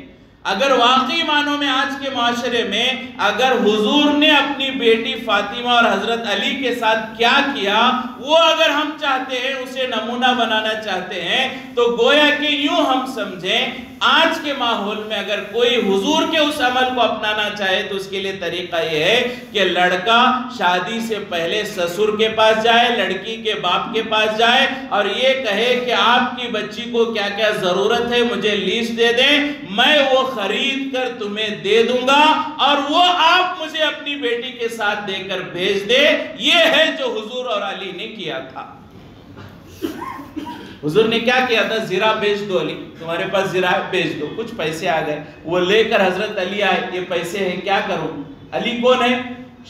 اگر واقعی معنوں میں آج کے معاشرے میں اگر حضور نے اپنی بیٹی فاطمہ اور حضرت علی کے ساتھ کیا کیا، وہ اگر ہم چاہتے ہیں اسے سے نمونہ بنانا چاہتے ہیں تو گویا کہ یوں ہم سمجھیں آج کے ماحول میں اگر کوئی حضور کے اس عمل کو اپنانا چاہے تو اس کے لیے طریقہ یہ ہے کہ لڑکا شادی سے پہلے سسر کے پاس جائے، لڑکی کے باپ کے پاس جائے اور یہ کہے کہ آپ کی بچی کو کیا کیا ضرورت ہے مجھے لیسٹ دے دیں، میں وہ خرید کر تمہیں دے دوں گا اور وہ آپ مجھے اپنی بیٹی کے ساتھ دے کر بھیج دے۔ یہ ہے جو حضور اور علی نے کیا تھا۔ حضور نے کیا کیا تھا؟ زرہ بیچ دو علی، تمہارے پاس زرہ ہے بیچ دو، کچھ پیسے آ گئے، وہ لے کر حضرت علی آئے، یہ پیسے ہیں کیا کروں؟ علی کون ہے؟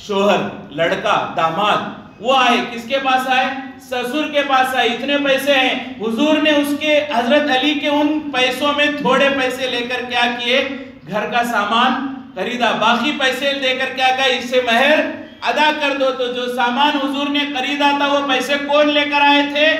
شوہر، لڑکا، داماد، وہ آئے کس کے پاس آئے؟ سسر کے پاس آئے، اتنے پیسے ہیں۔ حضور نے اس کے حضرت علی کے ان پیسوں میں تھوڑے پیسے لے کر کیا کیے؟ گھر کا سامان خریدا، باقی پیسے دے کر کیا کہا؟ اس سے مہر ادا کر دو۔ تو جو سامان حضور نے خریدا تھا وہ پیسے کون لے کر آئے تھے؟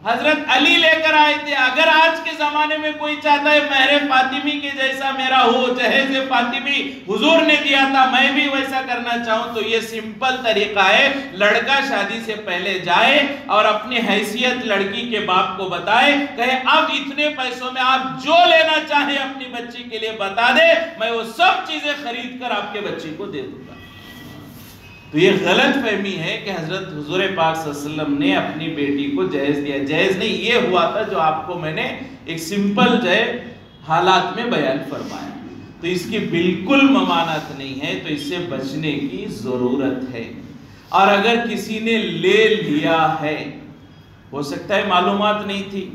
حضرت علی لے کر آئے تھے۔ اگر آج کے زمانے میں کوئی چاہتا ہے مہر فاطمی کے جیسا میرا ہو، جہیز فاطمی حضور نے دیا تھا میں بھی ویسا کرنا چاہوں، تو یہ سمپل طریقہ ہے، لڑکا شادی سے پہلے جائے اور اپنی حیثیت لڑکی کے باپ کو بتائے، کہے اب اتنے پیسوں میں آپ جو لینا چاہیں اپنی بچی کے لیے بتا دے، میں وہ سب چیزیں خرید کر آپ کے بچی کو دے دوں گا۔ تو یہ غلط فہمی ہے کہ حضرت حضور پاک صلی اللہ علیہ وسلم نے اپنی بیٹی کو جہیز دیا، جہیز نہیں، یہ ہوا تھا جو آپ کو میں نے ایک سمپل جو ہے حالات میں بیان فرمایا۔ تو اس کی بالکل ممانعت نہیں ہے، تو اس سے بچنے کی ضرورت ہے۔ اور اگر کسی نے لے لیا ہے، ہو سکتا ہے معلومات نہیں تھی،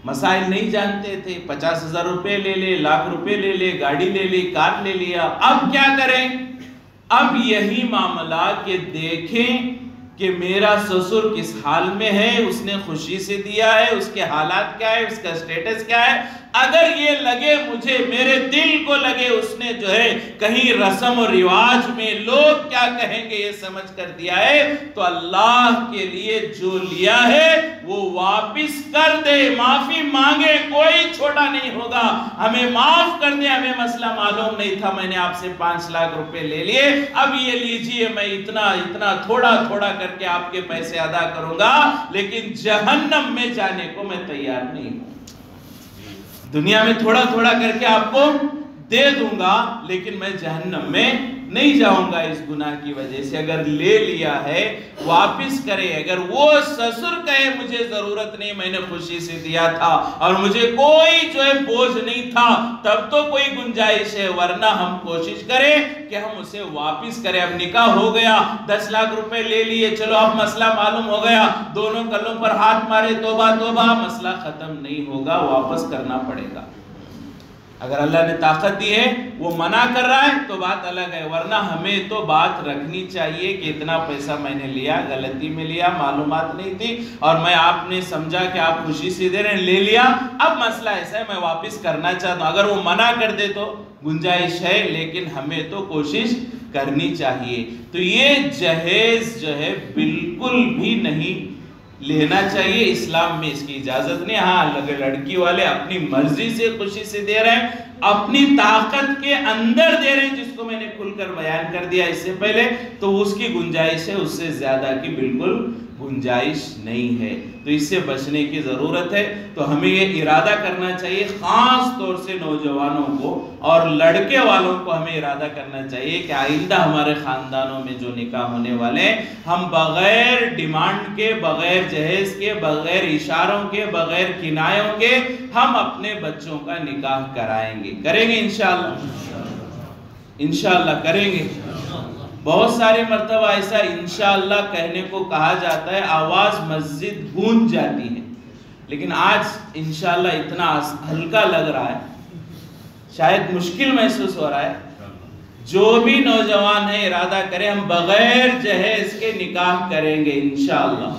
مسائل نہیں جانتے تھے، 50,000 روپے لے لے، لاکھ روپے لے لے، گاڑی لے لی، کار لے لیا، اب کیا کریں؟ اب یہی معاملہ کہ دیکھیں کہ میرا سسر کس حال میں ہے، اس نے خوشی سے دیا ہے، اس کے حالات کیا ہے، اس کا سٹیٹس کیا ہے۔ اگر یہ لگے مجھے، میرے دل کو لگے اس نے جو ہے کہیں رسم و رواج میں لوگ کیا کہیں گے یہ سمجھ کر دیا ہے، تو اللہ کے لیے جو لیا ہے وہ واپس کر دے، معافی مانگے، کوئی چھوٹا نہیں ہوگا، ہمیں معاف کر دے، ہمیں مسئلہ معلوم نہیں تھا، میں نے آپ سے 5 لاکھ روپے لے لیے، اب یہ لیجئے، میں اتنا تھوڑا تھوڑا کر کے آپ کے پیسے ادا کروں گا، لیکن جہنم میں جانے کو میں تیار نہیں ہوں۔ دنیا میں تھوڑا تھوڑا کر کے آپ کو دے دوں گا، لیکن میں جہنم میں نہیں جاؤں گا اس گناہ کی وجہ سے۔ اگر لے لیا ہے واپس کرے، اگر وہ سسر کہے مجھے ضرورت نہیں، میں نے خوشی سے دیا تھا اور مجھے کوئی جو ہے بوجھ نہیں تھا، تب تو کوئی گنجائش ہے، ورنہ ہم کوشش کریں کہ ہم اسے واپس کریں۔ اب نکاح ہو گیا، 10 لاکھ روپے لے لیے، چلو اب مسئلہ معلوم ہو گیا، دونوں کلوں پر ہاتھ مارے، توبہ توبہ، مسئلہ ختم نہیں ہوگا، واپس کرنا پڑے گا۔ اگر اللہ نے طاقت دی ہے، وہ منع کر رہا ہے تو بات الگ ہے، ورنہ ہمیں تو بات رکھنی چاہیے کہ اتنا پیسہ میں نے لیا، غلطی میں لیا، معلومات نہیں تھی، اور میں آپ نے سمجھا کہ آپ خوشی سے دے رہے ہیں، لے لیا، اب مسئلہ ایسا ہے میں واپس کرنا چاہتا ہوں۔ اگر وہ منع کر دے تو گنجائش ہے، لیکن ہمیں تو کوشش کرنی چاہیے۔ تو یہ جہیز جو ہے بالکل بھی نہیں لینا چاہیے، اسلام میں اس کی اجازت نہیں۔ ہاں اگر لڑکی والے اپنی مرضی سے خوشی سے دے رہے ہیں، اپنی طاقت کے اندر دے رہے ہیں، جس کو میں نے کھل کر بیان کر دیا اس سے پہلے، تو اس کی گنجائش ہے، اس سے زیادہ کی بالکل گنجائش نہیں ہے۔ تو اس سے بچنے کی ضرورت ہے۔ تو ہمیں یہ ارادہ کرنا چاہیے، خاص طور سے نوجوانوں کو اور لڑکے والوں کو ہمیں ارادہ کرنا چاہیے کہ آئندہ ہمارے خاندانوں میں جو نکاح ہونے والے ہیں، ہم بغیر ڈیمانڈ کے، بغیر جہیز کے، بغیر اشاروں کے، بغیر کنایوں کے ہم اپنے بچوں کا نکاح کرائیں گے، کریں گے انشاءاللہ، انشاءاللہ کریں گے۔ بہت سارے مرتبہ ایسا انشاءاللہ کہنے کو کہا جاتا ہے، آواز مسجد گونج جاتی ہے، لیکن آج انشاءاللہ اتنا ہلکا لگ رہا ہے، شاید مشکل محسوس ہو رہا ہے۔ جو بھی نوجوان ہیں ارادہ کریں ہم بغیر جہیز کے نکاح کریں گے انشاءاللہ،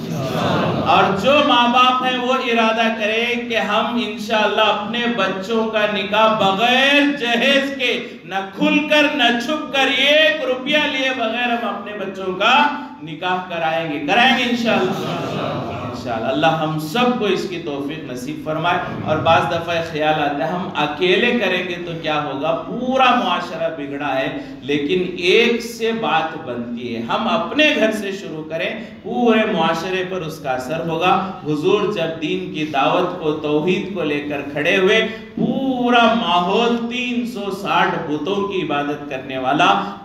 اور جو ماں باپ ہیں وہ ارادہ کریں کہ ہم انشاءاللہ اپنے بچوں کا نکاح بغیر جہیز کے، نہ کھل کر نہ چھپ کر، 1 روپیہ لیے بغیر ہم اپنے بچوں کا نکاح کرائیں گے انشاءاللہ۔ انشاءاللہ اللہ ہم سب کو اس کی توفیق نصیب فرمائے۔ اور بعض دفعہ خیال آتا ہے ہم اکیلے کریں گے تو کیا ہوگا، پورا معاشرہ بگڑا ہے، لیکن ایک سے بات بنتی ہے، ہم اپنے گھر سے شروع کریں، پورے معاشرے پر اس کا اثر ہوگا۔ حضور جب دین کی دعوت کو، توحید کو لے کر کھڑے ہوئے، پورا ماحول 360 بتوں کی عبادت کرنے والا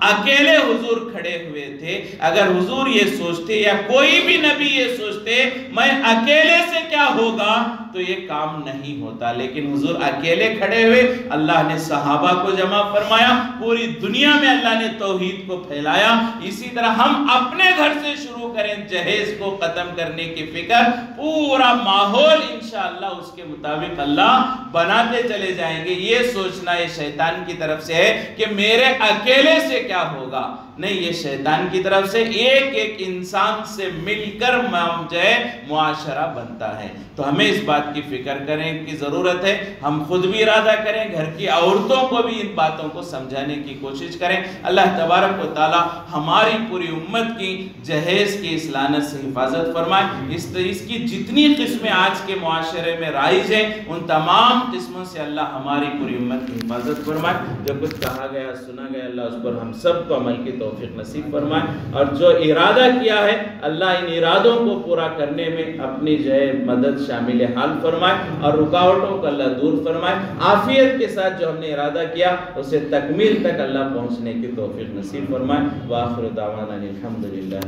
اکیلے حضور کھڑے ہوئے تھے۔ اگر حضور یہ سوچتے یا کوئی بھی نبی یہ سوچتے میں اکیلے سے کیا ہوگا تو یہ کام نہیں ہوتا، لیکن حضور اکیلے کھڑے ہوئے، اللہ نے صحابہ کو جمع فرمایا، پوری دنیا میں اللہ نے توحید کو پھیلایا۔ اسی طرح ہم اپنے گھر سے شروع کریں جہیز کو ختم کرنے کی فکر، پورا ماحول انشاءاللہ اس کے مطابق اللہ بناتے چلے جائیں گے۔ یہ سوچنا یہ شیطان کی طرف سے ہے کہ میرے اکیلے سے کیا ہوگا، نہیں، یہ شیطان کی طرف سے ایک ایک انسان سے مل کر معاشرہ بنتا ہے۔ تو ہمیں اس بات کی فکر کریں کی ضرورت ہے، ہم خود بھی ارادہ کریں، گھر کی عورتوں کو بھی ان باتوں کو سمجھانے کی کوشش کریں۔ اللہ تبارک و تعالی ہماری پوری امت کی جہیز کی اس لعنت سے حفاظت فرمائے۔ اس کی جتنی قسمیں آج کے معاشرے میں رائج ہیں ان تمام قسموں سے اللہ ہماری پوری امت کی حفاظت فرمائے۔ جو کچھ کہا گیا سنا گیا اللہ اس پر ہم سب کو عمل کی توفیق نصیب فرمائے، اور جو ارادہ کیا ہے اللہ ان ارادوں کو پورا کرنے میں اپنی مدد شامل حال فرمائے، اور رکاوٹوں کو اللہ دور فرمائے۔ عافیت کے ساتھ جو ہم نے ارادہ کیا اسے تکمیل تک اللہ پہنچنے کی توفیق نصیب فرمائے۔ وآخر دعوانا الحمدللہ۔